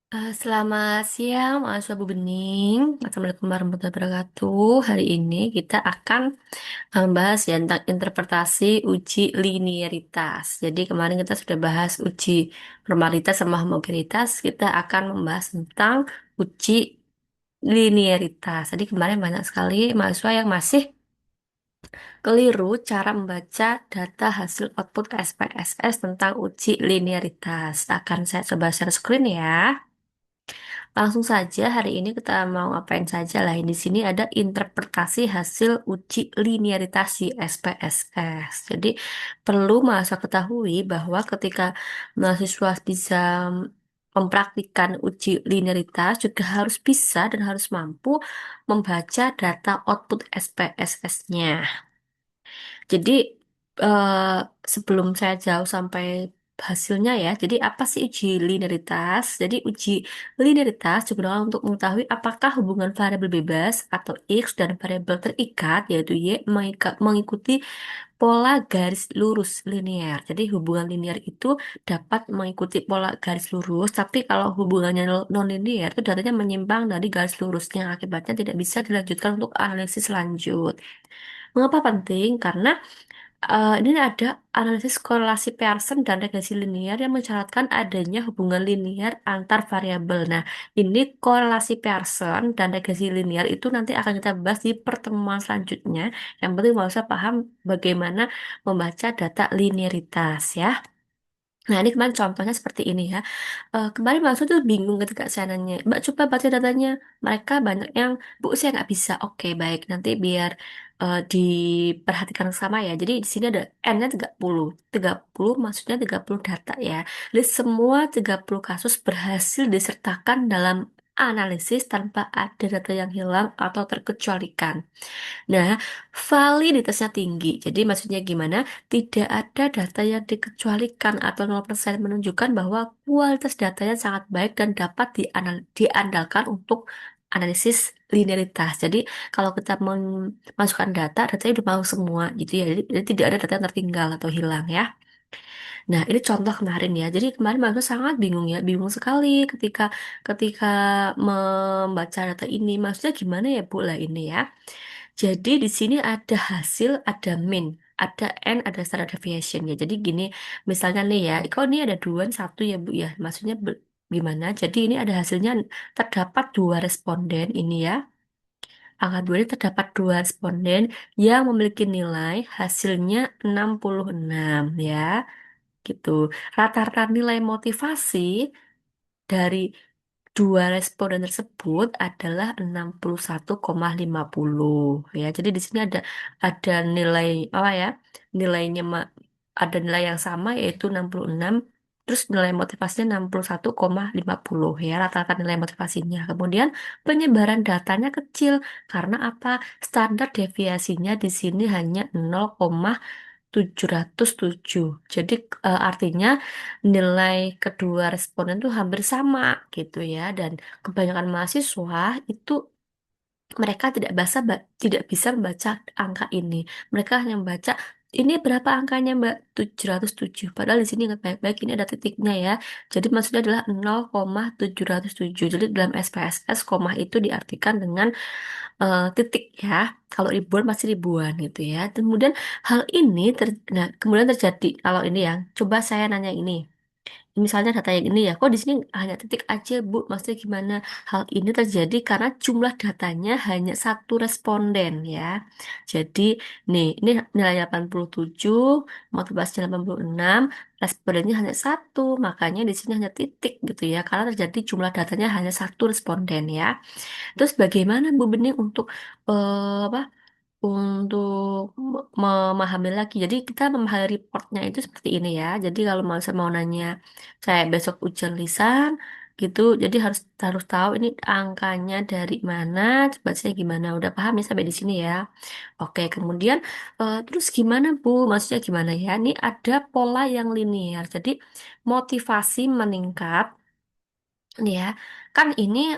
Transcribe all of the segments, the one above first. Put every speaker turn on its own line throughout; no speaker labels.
Selamat siang, mahasiswa Bu Bening. Assalamualaikum warahmatullahi wabarakatuh. Hari ini kita akan membahas ya tentang interpretasi uji linearitas. Jadi kemarin kita sudah bahas uji normalitas sama homogenitas. Kita akan membahas tentang uji linearitas. Jadi kemarin banyak sekali mahasiswa yang masih keliru cara membaca data hasil output SPSS tentang uji linearitas. Akan saya coba share screen ya. Langsung saja hari ini kita mau ngapain saja lah. Di sini ada interpretasi hasil uji linearitas di SPSS. Jadi perlu mahasiswa ketahui bahwa ketika mahasiswa bisa mempraktikkan uji linearitas juga harus bisa dan harus mampu membaca data output SPSS-nya. Jadi eh, sebelum saya jauh sampai hasilnya ya, jadi apa sih uji linearitas? Jadi uji linearitas digunakan untuk mengetahui apakah hubungan variabel bebas atau X dan variabel terikat yaitu Y mengikuti pola garis lurus linear. Jadi hubungan linear itu dapat mengikuti pola garis lurus, tapi kalau hubungannya non linear itu datanya menyimpang dari garis lurusnya, akibatnya tidak bisa dilanjutkan untuk analisis lanjut. Mengapa penting? Karena ini ada analisis korelasi Pearson dan regresi linear yang mensyaratkan adanya hubungan linear antar variabel. Nah, ini korelasi Pearson dan regresi linear itu nanti akan kita bahas di pertemuan selanjutnya. Yang penting mau usah paham bagaimana membaca data linearitas ya. Nah, ini kemarin contohnya seperti ini ya. Kemarin mahasiswa tuh bingung ketika saya nanya, Mbak coba baca datanya. Mereka banyak yang, Bu saya nggak bisa. Oke, baik. Nanti biar diperhatikan sama ya. Jadi di sini ada N-nya 30. 30 maksudnya 30 data ya. Jadi semua 30 kasus berhasil disertakan dalam analisis tanpa ada data yang hilang atau terkecualikan. Nah, validitasnya tinggi. Jadi maksudnya gimana? Tidak ada data yang dikecualikan atau 0% menunjukkan bahwa kualitas datanya sangat baik dan dapat diandalkan untuk analisis linearitas. Jadi kalau kita memasukkan data, datanya udah mau semua gitu ya. Jadi tidak ada data yang tertinggal atau hilang ya. Nah, ini contoh kemarin ya. Jadi kemarin Mbak sangat bingung ya, bingung sekali ketika ketika membaca data ini. Maksudnya gimana ya, Bu lah ini ya. Jadi di sini ada hasil, ada mean, ada N, ada standard deviation ya. Jadi gini, misalnya nih ya, kok ini ada dua, satu ya Bu ya. Maksudnya gimana? Jadi ini ada hasilnya terdapat dua responden ini ya. Angka 2 ini terdapat dua responden yang memiliki nilai hasilnya 66 ya gitu. Rata-rata nilai motivasi dari dua responden tersebut adalah 61,50 ya. Jadi di sini ada nilai apa ya? Nilainya ada nilai yang sama yaitu 66, terus nilai motivasinya 61,50 ya, rata-rata nilai motivasinya. Kemudian penyebaran datanya kecil karena apa? Standar deviasinya di sini hanya 707. Jadi artinya nilai kedua responden tuh hampir sama gitu ya. Dan kebanyakan mahasiswa itu mereka tidak bisa membaca angka ini. Mereka hanya membaca ini berapa angkanya Mbak? 707. Padahal di sini ingat baik-baik ini ada titiknya ya. Jadi maksudnya adalah 0,707. Jadi dalam SPSS koma itu diartikan dengan titik ya. Kalau ribuan pasti ribuan gitu ya. Kemudian hal ini nah, kemudian terjadi kalau ini ya. Coba saya nanya ini. Misalnya data yang ini ya, kok di sini hanya titik aja, Bu? Maksudnya gimana? Hal ini terjadi karena jumlah datanya hanya satu responden ya. Jadi ini nilai 87, motivasinya 86, respondennya hanya satu, makanya di sini hanya titik gitu ya, karena terjadi jumlah datanya hanya satu responden ya. Terus bagaimana Bu Bening untuk apa? Untuk memahami lagi. Jadi kita memahami reportnya itu seperti ini ya. Jadi kalau saya mau nanya, saya besok ujian lisan gitu. Jadi harus harus tahu ini angkanya dari mana, bacanya gimana. Udah paham ya sampai di sini ya. Oke, kemudian terus gimana Bu? Maksudnya gimana ya? Ini ada pola yang linear. Jadi motivasi meningkat. Nih ya, kan ini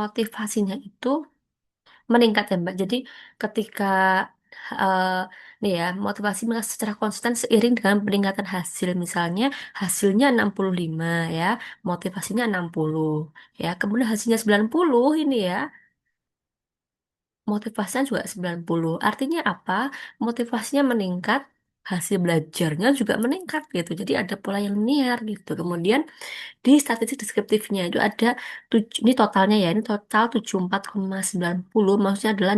motivasinya itu meningkat ya Mbak. Jadi ketika nih ya, motivasi mengasah secara konstan seiring dengan peningkatan hasil. Misalnya hasilnya 65 ya, motivasinya 60 ya. Kemudian hasilnya 90 ini ya, motivasinya juga 90. Artinya apa? Motivasinya meningkat, hasil belajarnya juga meningkat gitu. Jadi ada pola yang linear gitu. Kemudian di statistik deskriptifnya itu ada ini totalnya ya, ini total 74,90, maksudnya adalah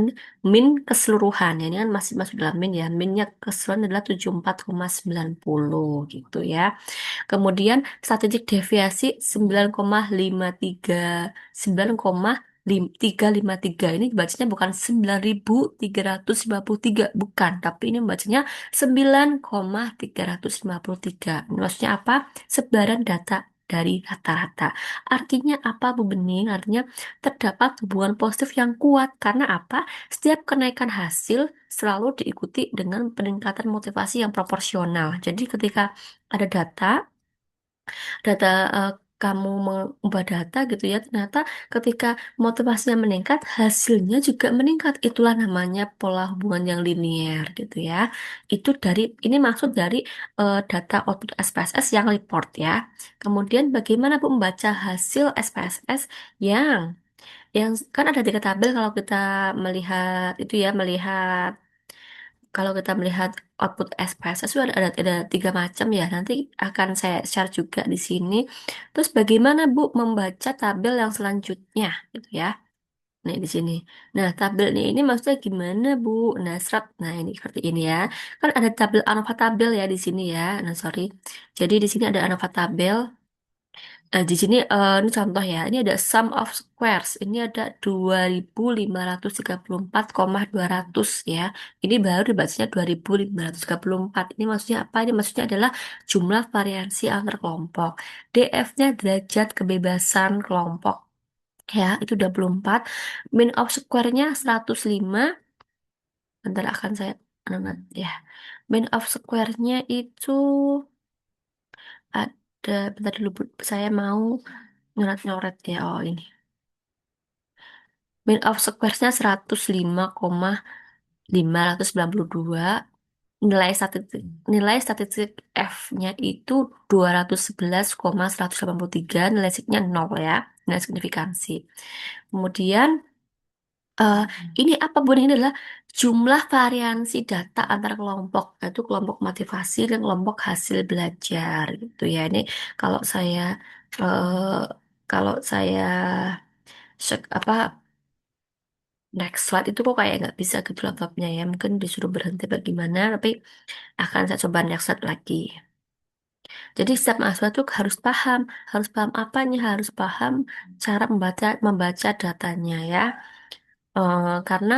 min keseluruhan ya. Ini kan masih masuk dalam min ya. Minnya keseluruhan adalah 74,90 gitu ya. Kemudian statistik deviasi 9,353 ini bacanya bukan 9.353 bukan, tapi ini bacanya 9,353. Ini maksudnya apa? Sebaran data dari rata-rata. Artinya apa, Bu Bening? Artinya terdapat hubungan positif yang kuat. Karena apa? Setiap kenaikan hasil selalu diikuti dengan peningkatan motivasi yang proporsional. Jadi ketika ada data kamu mengubah data gitu ya, ternyata ketika motivasinya meningkat, hasilnya juga meningkat. Itulah namanya pola hubungan yang linier gitu ya. Itu ini maksud dari data output SPSS yang report ya. Kemudian bagaimana Bu membaca hasil SPSS yang kan ada tiga tabel kalau kita melihat itu ya, kalau kita melihat output SPSS itu ada tiga macam ya. Nanti akan saya share juga di sini. Terus bagaimana Bu membaca tabel yang selanjutnya gitu ya. Nah, di sini. Nah, tabel ini maksudnya gimana, Bu? Nah, Nah, ini seperti ini ya. Kan ada tabel ANOVA tabel ya di sini ya. Nah, sorry. Jadi di sini ada ANOVA tabel. Di sini ini contoh ya. Ini ada sum of squares. Ini ada 2534,200 ya. Ini baru dibacanya 2534. Ini maksudnya apa? Ini maksudnya adalah jumlah variansi antar kelompok. DF-nya derajat kebebasan kelompok. Ya, itu 24. Mean of square-nya 105. Bentar akan saya anomat ya. Mean of square-nya itu bentar dulu Bu. Saya mau nyoret-nyoret ya. Oh, ini. Mean of squares-nya 105,592. Nilai statistik F-nya itu 211,183. Nilai sigma 0 ya. Nilai signifikansi. Kemudian eh, ini apa Bu? Ini adalah jumlah variansi data antar kelompok, yaitu kelompok motivasi dan kelompok hasil belajar gitu ya. Ini kalau saya eh, kalau saya apa next slide itu kok kayak nggak bisa gitu laptopnya ya. Mungkin disuruh berhenti bagaimana, tapi akan saya coba next slide lagi. Jadi setiap mahasiswa tuh harus paham apanya, harus paham cara membaca datanya ya. Karena,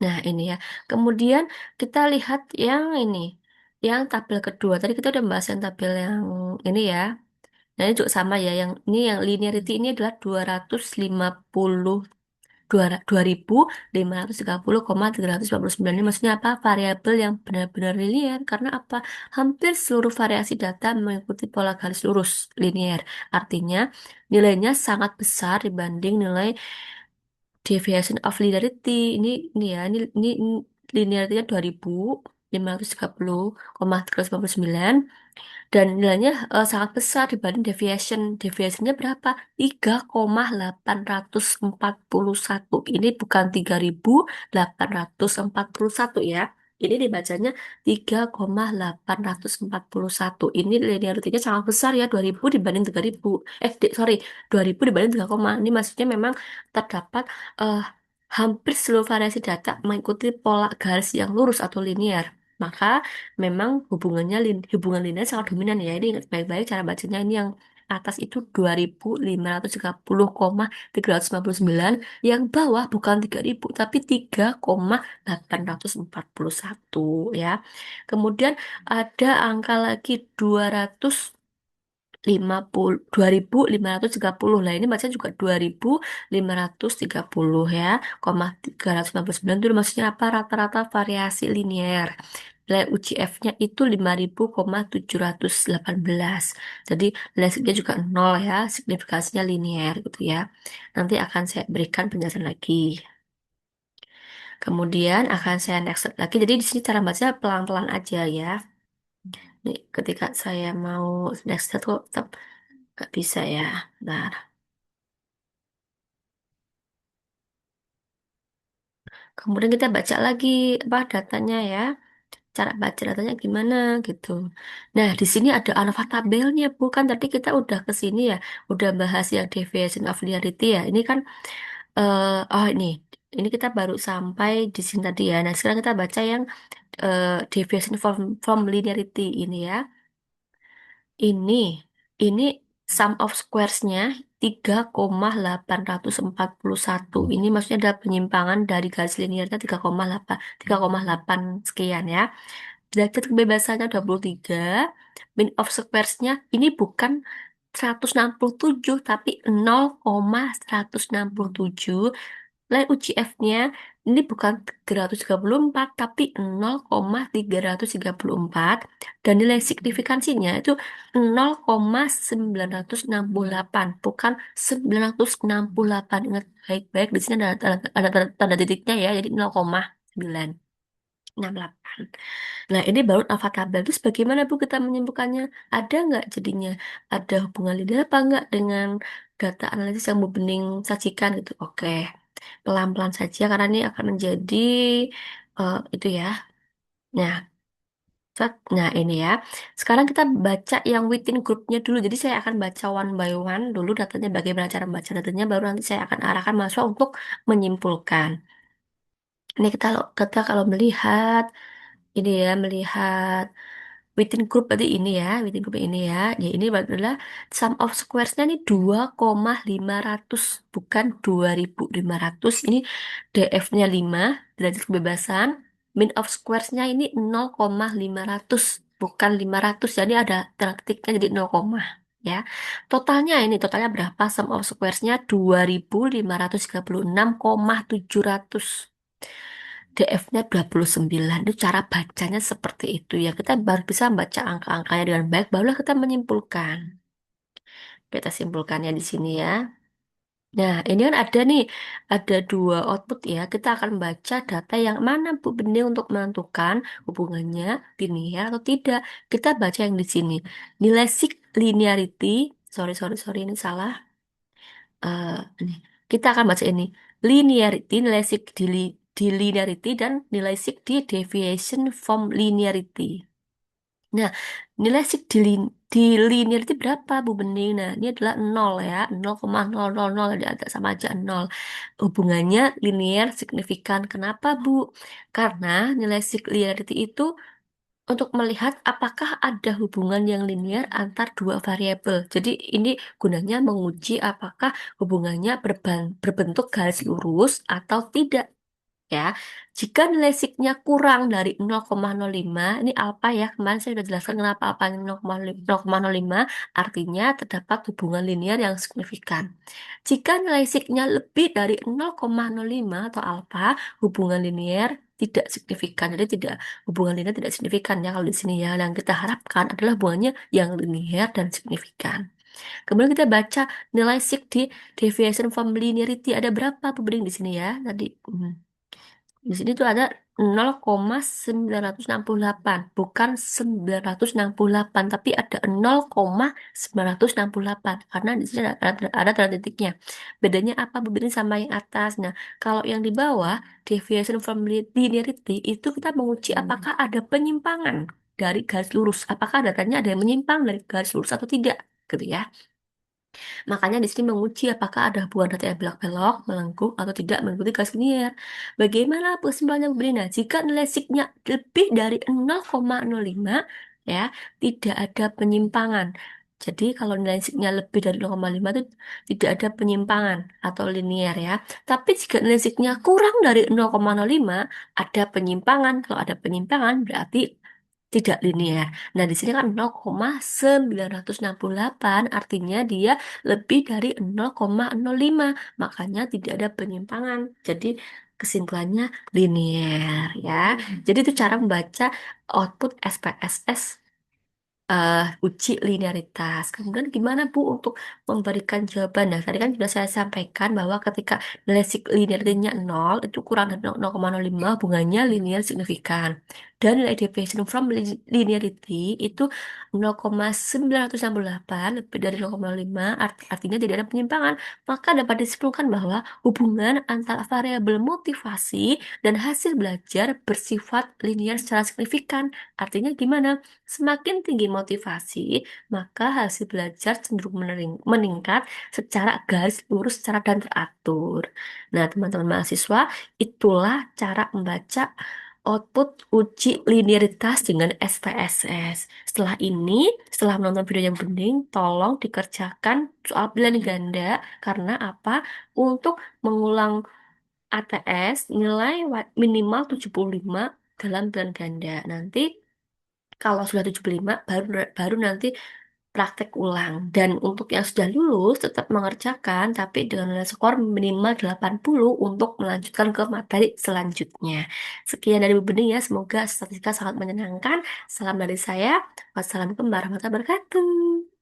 nah ini ya. Kemudian kita lihat yang ini, yang tabel kedua. Tadi kita udah bahas yang tabel yang ini ya. Nah ini juga sama ya. Yang linearity ini adalah 250 2.530,349. Ini maksudnya apa? Variabel yang benar-benar linear. Karena apa? Hampir seluruh variasi data mengikuti pola garis lurus linear. Artinya nilainya sangat besar dibanding nilai deviation of linearity. Ini ya, ini linearity-nya 2.530,399 dan nilainya sangat besar dibanding deviation. Deviationnya berapa? 3,841. Ini bukan 3.841 ya. Ini dibacanya 3,841. Ini linearity-nya sangat besar ya, 2.000 dibanding 3.000. Sorry, 2.000 dibanding 3, ini maksudnya memang terdapat eh, hampir seluruh variasi data mengikuti pola garis yang lurus atau linear. Maka memang hubungan linear sangat dominan ya. Ini ingat baik-baik cara bacanya, ini yang atas itu 2.530,399, yang bawah bukan 3.000 tapi 3,841 ya. Kemudian ada angka lagi 250 lah, ini bacanya juga 2.530 ya, 399 itu maksudnya apa? Rata-rata variasi linear. Nilai UCF-nya itu 5.718. Jadi nilai sigma juga 0 ya, signifikasinya linear gitu ya. Nanti akan saya berikan penjelasan lagi. Kemudian akan saya next step lagi. Jadi di sini cara baca pelan-pelan aja ya. Nih, ketika saya mau next step kok tetap nggak bisa ya. Nah, kemudian kita baca lagi apa datanya ya. Cara baca datanya gimana gitu. Nah, di sini ada alpha tabelnya, bukan? Tadi kita udah ke sini ya, udah bahas yang deviation of linearity ya. Ini kan, oh ini kita baru sampai di sini tadi ya. Nah, sekarang kita baca yang deviation from linearity ini ya. Ini, ini sum of squares-nya 3,841. Ini maksudnya ada penyimpangan dari garis linearnya 3,8 sekian ya. Derajat kebebasannya 23, mean of squares-nya ini bukan 167 tapi 0,167. Nilai uji F-nya ini bukan 334 tapi 0,334 dan nilai signifikansinya itu 0,968 bukan 968. Ingat baik-baik di sini ada tanda titiknya ya, jadi 0,968. Nah, ini baru alpha tabel. Terus bagaimana Bu kita menyimpulkannya? Ada nggak jadinya? Ada hubungan linear apa nggak dengan data analisis yang Bu Bening sajikan gitu? Oke, pelan-pelan saja karena ini akan menjadi itu ya. Nah, nah ini ya. Sekarang kita baca yang within groupnya dulu. Jadi saya akan baca one by one dulu datanya, bagaimana cara membaca datanya, baru nanti saya akan arahkan mahasiswa untuk menyimpulkan. Ini kita kalau melihat ini ya, melihat within group berarti ini ya, within group ini ya. Ya ini adalah sum of squares-nya ini 2,500 bukan 2.500. Ini DF-nya 5 derajat kebebasan. Mean of squares-nya ini 0,500 bukan 500. Jadi ada tanda titiknya jadi 0, ya. Totalnya berapa? Sum of squares-nya 2.536,700. DF-nya 29. Itu cara bacanya seperti itu ya. Kita baru bisa baca angka-angkanya dengan baik, barulah kita menyimpulkan. Kita simpulkannya di sini ya. Nah, ini kan ada nih, ada dua output ya. Kita akan baca data yang mana Bu Bening untuk menentukan hubungannya linear atau tidak. Kita baca yang di sini. Nilai sig linearity, sorry, ini salah. Ini. Kita akan baca ini. Linearity, nilai sig di linearity dan nilai sig di deviation from linearity. Nah, nilai sig di linearity berapa, Bu Bening? Nah, ini adalah 0 ya. 0,000, jadi agak sama aja 0. Hubungannya linear signifikan. Kenapa, Bu? Karena nilai sig linearity itu untuk melihat apakah ada hubungan yang linear antar dua variabel. Jadi ini gunanya menguji apakah hubungannya berbentuk garis lurus atau tidak. Ya, jika nilai sigma kurang dari 0,05, ini alfa ya, kemarin saya sudah jelaskan kenapa alfa 0,05, artinya terdapat hubungan linear yang signifikan. Jika nilai sigma lebih dari 0,05 atau alfa, hubungan linear tidak signifikan. Jadi tidak hubungan linear tidak signifikan ya kalau di sini ya. Yang kita harapkan adalah hubungannya yang linear dan signifikan. Kemudian kita baca nilai sig di deviation from linearity ada berapa pembanding di sini ya tadi. Di sini tuh ada 0,968, bukan 968, tapi ada 0,968 karena di sini ada tanda titiknya. Bedanya apa bedanya sama yang atas? Nah, kalau yang di bawah deviation from linearity itu kita menguji apakah ada penyimpangan dari garis lurus, apakah datanya ada yang menyimpang dari garis lurus atau tidak, gitu ya. Makanya di sini menguji apakah ada hubungan data yang belok-belok, melengkung, atau tidak mengikuti garis linear. Bagaimana kesimpulannya Bu Brina? Jika nilai sigma lebih dari 0,05, ya, tidak ada penyimpangan. Jadi kalau nilai sigma lebih dari 0,5 itu tidak ada penyimpangan atau linear ya. Tapi jika nilai sigma kurang dari 0,05, ada penyimpangan. Kalau ada penyimpangan berarti tidak linear. Nah, di sini kan 0,968 artinya dia lebih dari 0,05. Makanya tidak ada penyimpangan. Jadi kesimpulannya linear ya. Jadi itu cara membaca output SPSS uji linearitas. Kemudian gimana Bu untuk memberikan jawaban? Nah, tadi kan sudah saya sampaikan bahwa ketika nilai linearity-nya 0, itu kurang dari 0,05, hubungannya linear signifikan. Dan nilai deviation from linearity itu 0,968, lebih dari 0,5, artinya tidak ada penyimpangan. Maka dapat disimpulkan bahwa hubungan antara variabel motivasi dan hasil belajar bersifat linear secara signifikan. Artinya gimana? Semakin tinggi motivasi, maka hasil belajar cenderung meningkat secara garis lurus, secara dan teratur. Nah, teman-teman mahasiswa, itulah cara membaca output uji linearitas dengan SPSS. Setelah menonton video yang bening, tolong dikerjakan soal pilihan ganda. Karena apa? Untuk mengulang ATS, nilai minimal 75 dalam pilihan ganda. Nanti kalau sudah 75 baru nanti praktek ulang. Dan untuk yang sudah lulus tetap mengerjakan tapi dengan nilai skor minimal 80 untuk melanjutkan ke materi selanjutnya. Sekian dari Bu Bening ya, semoga statistika sangat menyenangkan. Salam dari saya. Wassalamualaikum warahmatullahi wabarakatuh.